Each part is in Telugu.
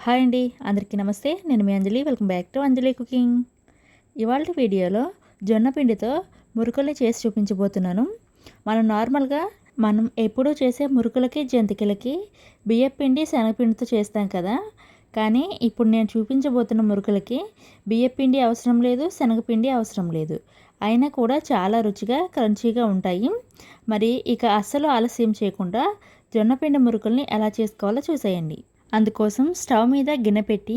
హాయ్ అండి, అందరికీ నమస్తే. నేను మీ Anjali. Welcome back to Anjali cooking. ఇవాళ వీడియోలో జొన్న పిండితో మురుకుల్ని చేసి చూపించబోతున్నాను. మనం ఎప్పుడూ చేసే మురుకులకి జంతికలకి బియ్యపిండి శనగపిండితో చేస్తాం కదా. కానీ ఇప్పుడు నేను చూపించబోతున్న మురుకులకి బియ్యపిండి అవసరం లేదు, శనగపిండి అవసరం లేదు. అయినా కూడా చాలా రుచిగా క్రంచీగా ఉంటాయి. మరి ఇక అస్సలు ఆలస్యం చేయకుండా జొన్నపిండి మురుకుల్ని ఎలా చేసుకోవాలో చూసేయండి. అందుకోసం స్టవ్ మీద గిన్నె పెట్టి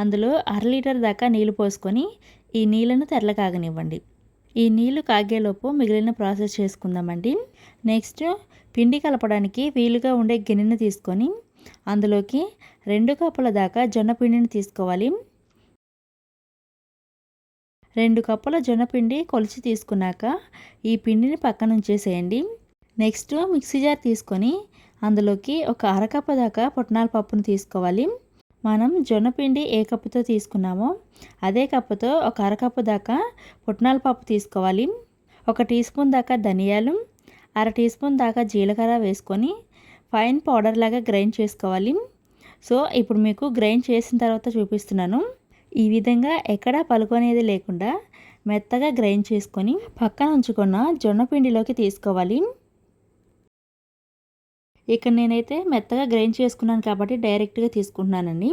అందులో 1/2 లీటర్ దాకా నీళ్లు పోసుకొని ఈ నీళ్ళను తెరలకాగనివ్వండి. ఈ నీళ్లు కాగేలోపు మిగిలిన ప్రాసెస్ చేసుకుందామండి. నెక్స్ట్ పిండి కలపడానికి వీలుగా ఉండే గిన్నెను తీసుకొని అందులోకి 2 కప్పుల దాకా జొన్న పిండిని తీసుకోవాలి. 2 కప్పుల జొన్నపిండి కొలిచి తీసుకున్నాక ఈ పిండిని పక్కన ఉంచేసేయండి. నెక్స్ట్ మిక్సీ జార్ తీసుకొని అందులోకి ఒక అరకప్పు దాకా పుట్నాల పప్పును తీసుకోవాలి. మనం జొన్నపిండి ఏ కప్పుతో తీసుకున్నామో అదే కప్పుతో ఒక అరకప్పు దాకా పుట్నాల పప్పు తీసుకోవాలి. 1 టీ స్పూన్ దాకా ధనియాలు, 1/2 టీ స్పూన్ దాకా జీలకర్ర వేసుకొని ఫైన్ పౌడర్ లాగా గ్రైండ్ చేసుకోవాలి. సో ఇప్పుడు మీకు గ్రైండ్ చేసిన తర్వాత చూపిస్తున్నాను. ఈ విధంగా ఎక్కడా పలుకు అనేది లేకుండా మెత్తగా గ్రైండ్ చేసుకొని పక్కన ఉంచుకున్న జొన్నపిండిలోకి తీసుకోవాలి. ఇక్కడ నేనైతే మెత్తగా గ్రైండ్ చేసుకున్నాను కాబట్టి డైరెక్ట్గా తీసుకుంటున్నానండి.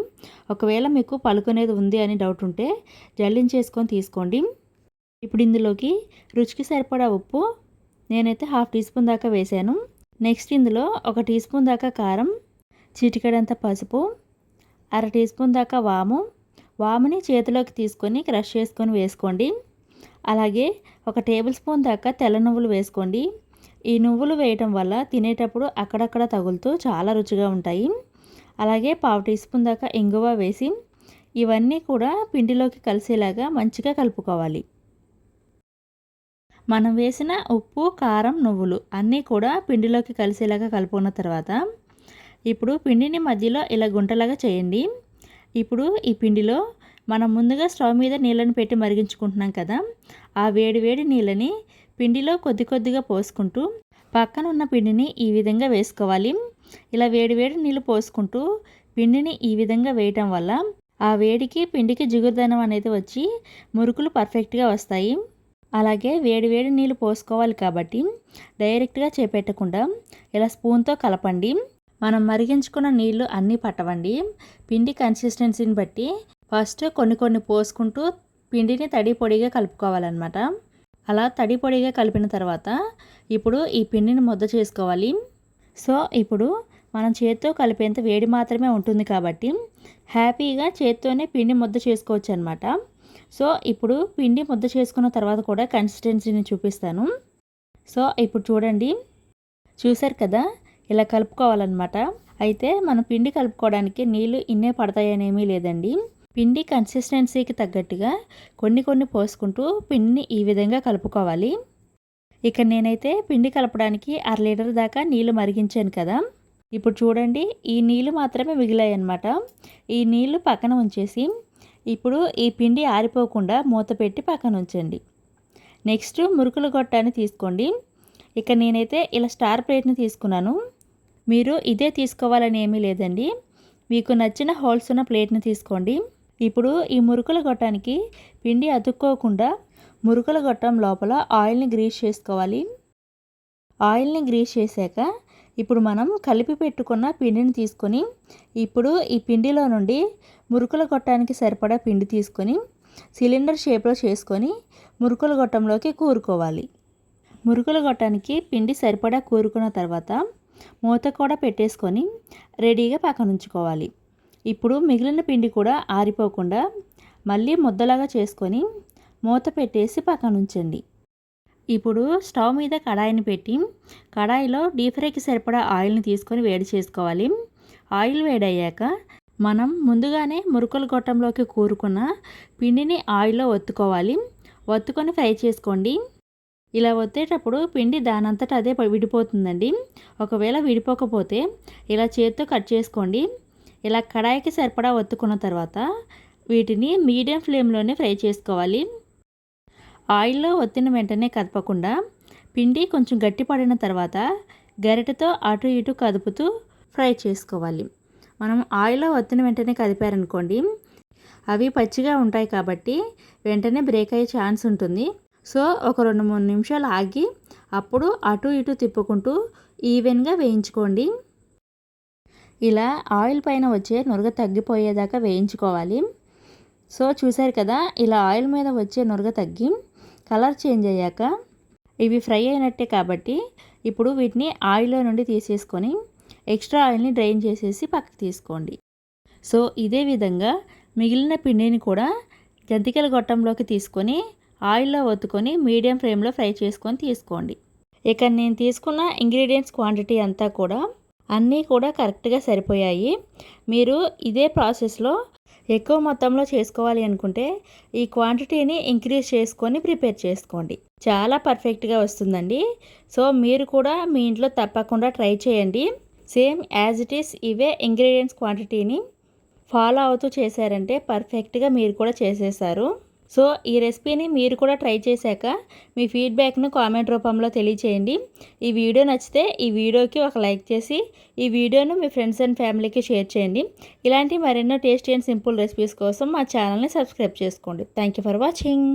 ఒకవేళ మీకు పలుకు అనేది ఉంది అని డౌట్ ఉంటే జల్లించేసుకొని తీసుకోండి. ఇప్పుడు ఇందులోకి రుచికి సరిపడా ఉప్పు నేనైతే 1/2 టీ స్పూన్ దాకా వేసాను. నెక్స్ట్ ఇందులో 1 టీ స్పూన్ దాకా కారం, చిటికెడంత పసుపు, 1/2 టీ స్పూన్ దాకా వాముని చేతిలోకి తీసుకొని క్రష్ చేసుకొని వేసుకోండి. అలాగే 1 టేబుల్ స్పూన్ దాకా తెల్ల నువ్వులు వేసుకోండి. ఈ నువ్వులు వేయటం వల్ల తినేటప్పుడు అక్కడక్కడ తగులుతూ చాలా రుచిగా ఉంటాయి. అలాగే 1/2 టీ స్పూన్ దాకా ఇంగువ వేసి ఇవన్నీ కూడా పిండిలోకి కలిసేలాగా మంచిగా కలుపుకోవాలి. మనం వేసిన ఉప్పు, కారం, నువ్వులు అన్నీ కూడా పిండిలోకి కలిసేలాగా కలుపుకున్న తర్వాత ఇప్పుడు పిండిని మధ్యలో ఇలా గుంటలాగా చేయండి. ఇప్పుడు ఈ పిండిలో మనం ముందుగా స్టవ్ మీద నీళ్ళని పెట్టి మరిగించుకుంటున్నాం కదా, ఆ వేడి నీళ్ళని పిండిలో కొద్ది కొద్దిగా పోసుకుంటూ పక్కన ఉన్న పిండిని ఈ విధంగా వేసుకోవాలి. ఇలా వేడి నీళ్ళు పోసుకుంటూ పిండిని ఈ విధంగా వేయటం వల్ల ఆ వేడికి పిండికి జిగురుదనం అనేది వచ్చి మురుకులు పర్ఫెక్ట్గా వస్తాయి. అలాగే వేడి నీళ్ళు పోసుకోవాలి కాబట్టి డైరెక్ట్గా చేపెట్టకుండా ఇలా స్పూన్తో కలపండి. మనం మరిగించుకున్న నీళ్ళు అన్నీ పట్టవండి. పిండి కన్సిస్టెన్సీని బట్టి ఫస్ట్ కొన్ని పోసుకుంటూ పిండిని తడి పొడిగా కలుపుకోవాలన్నమాట. అలా తడి పొడిగా కలిపిన తర్వాత ఇప్పుడు ఈ పిండిని ముద్ద చేసుకోవాలి. సో ఇప్పుడు మనం చేత్తో కలిపేంత వేడి మాత్రమే ఉంటుంది కాబట్టి హ్యాపీగా చేత్తోనే పిండి ముద్ద చేసుకోవచ్చు అనమాట. సో ఇప్పుడు పిండి ముద్ద చేసుకున్న తర్వాత కూడా కన్సిస్టెన్సీని చూపిస్తాను. సో ఇప్పుడు చూడండి, చూసారు కదా, ఇలా కలుపుకోవాలన్నమాట. అయితే మనం పిండి కలుపుకోవడానికి నీళ్ళు ఇన్నే పడతాయనేమీ లేదండి. పిండి కన్సిస్టెన్సీకి తగ్గట్టుగా కొన్ని పోసుకుంటూ పిండిని ఈ విధంగా కలుపుకోవాలి. ఇక నేనైతే పిండి కలపడానికి 1/2 లీటర్ దాకా నీళ్లు మరిగించాను కదా. ఇప్పుడు చూడండి, ఈ నీళ్లు మాత్రమే మిగిలాయి అన్నమాట. ఈ నీళ్లు పక్కన ఉంచేసి ఇప్పుడు ఈ పిండి ఆరిపోకుండా మూత పెట్టి పక్కన ఉంచండి. నెక్స్ట్ మురుకుల గొట్టాన్ని తీసుకోండి. ఇక నేనైతే ఇలా స్టార్ ప్లేట్ని తీసుకున్నాను. మీరు ఇదే తీసుకోవాలని ఏమీ లేదండి, మీకు నచ్చిన హోల్స్ ఉన్న ప్లేట్ని తీసుకోండి. ఇప్పుడు ఈ మురుకుల గొట్టానికి పిండి అతుక్కోకుండా మురుకుల గొట్టం లోపల ఆయిల్ని గ్రీస్ చేసుకోవాలి. ఆయిల్ని గ్రీస్ చేశాక ఇప్పుడు మనం కలిపి పెట్టుకున్న పిండిని తీసుకొని ఇప్పుడు ఈ పిండిలో నుండి మురుకుల గొట్టానికి సరిపడా పిండి తీసుకొని సిలిండర్ షేప్లో చేసుకొని మురుకుల గొట్టంలోకి కూరుకోవాలి. మురుకుల గొట్టానికి పిండి సరిపడా కూరుకున్న తర్వాత మూత కూడా పెట్టేసుకొని రెడీగా పక్కన ఉంచుకోవాలి. ఇప్పుడు మిగిలిన పిండి కూడా ఆరిపోకుండా మళ్ళీ ముద్దలాగా చేసుకొని మూత పెట్టేసి పక్కన ఉంచండి. ఇప్పుడు స్టవ్ మీద కడాయిని పెట్టి కడాయిలో డీప్ ఫ్రైకి సరిపడా ఆయిల్ని తీసుకొని వేడి చేసుకోవాలి. ఆయిల్ వేడయ్యాక మనం ముందుగానే మురుకుల గొట్టంలోకి కూరుకున్న పిండిని ఆయిల్లో ఒత్తుకోవాలి. ఒత్తుకొని ఫ్రై చేసుకోండి. ఇలా ఒత్తేటప్పుడు పిండి దానంతటా అదే విడిపోతుందండి. ఒకవేళ విడిపోకపోతే ఇలా చేత్తో కట్ చేసుకోండి. ఇలా కడాయికి సరిపడా ఒత్తుకున్న తర్వాత వీటిని మీడియం ఫ్లేమ్లోనే ఫ్రై చేసుకోవాలి. ఆయిల్లో ఒత్తిన వెంటనే కదపకుండా పిండి కొంచెం గట్టిపడిన తర్వాత గరిటెతో అటు ఇటు కదుపుతూ ఫ్రై చేసుకోవాలి. మనం ఆయిల్లో ఒత్తిన వెంటనే కదిపారనుకోండి, అవి పచ్చిగా ఉంటాయి కాబట్టి వెంటనే బ్రేక్ అయ్యే ఛాన్స్ ఉంటుంది. సో ఒక 2-3 నిమిషాలు ఆగి అప్పుడు అటు ఇటు తిప్పుకుంటూ ఈవెన్గా వేయించుకోండి. ఇలా ఆయిల్ పైన వచ్చే నురగ తగ్గిపోయేదాకా వేయించుకోవాలి. సో చూసారు కదా, ఇలా ఆయిల్ మీద వచ్చే నురగ తగ్గి కలర్ చేంజ్ అయ్యాక ఇవి ఫ్రై అయినట్టే కాబట్టి ఇప్పుడు వీటిని ఆయిల్లో నుండి తీసేసుకొని ఎక్స్ట్రా ఆయిల్ని డ్రైన్ చేసేసి పక్కకు తీసుకోండి. సో ఇదే విధంగా మిగిలిన పిండిని కూడా జంతికల గొట్టంలోకి తీసుకొని ఆయిల్లో ఒత్తుకొని మీడియం ఫ్లేమ్లో ఫ్రై చేసుకొని తీసుకోండి. ఇక నేను తీసుకున్న ఇంగ్రీడియంట్స్ క్వాంటిటీ అంతా కూడా అన్నీ కూడా కరెక్ట్గా సరిపోయాయి. మీరు ఇదే ప్రాసెస్లో ఎక్కువ మొత్తంలో చేసుకోవాలి అనుకుంటే ఈ క్వాంటిటీని ఇంక్రీజ్ చేసుకొని ప్రిపేర్ చేసుకోండి. చాలా పర్ఫెక్ట్గా వస్తుందండి. సో మీరు కూడా మీ ఇంట్లో తప్పకుండా ట్రై చేయండి. సేమ్ యాజ్ ఇట్ ఈస్ ఇవే ఇంగ్రీడియంట్స్ క్వాంటిటీని ఫాలో అవుతూ చేశారంటే పర్ఫెక్ట్గా మీరు కూడా చేసేసారు. సో ఈ రెసిపీని మీరు కూడా ట్రై చేశాక మీ ఫీడ్బ్యాక్ను కామెంట్ రూపంలో తెలియచేయండి. ఈ వీడియో నచ్చితే ఈ వీడియోకి ఒక లైక్ చేసి ఈ వీడియోను మీ ఫ్రెండ్స్ అండ్ ఫ్యామిలీకి షేర్ చేయండి. ఇలాంటి మరెన్నో టేస్టీ అండ్ సింపుల్ రెసిపీస్ కోసం మా ఛానల్ని సబ్స్క్రైబ్ చేసుకోండి. Thank you for watching.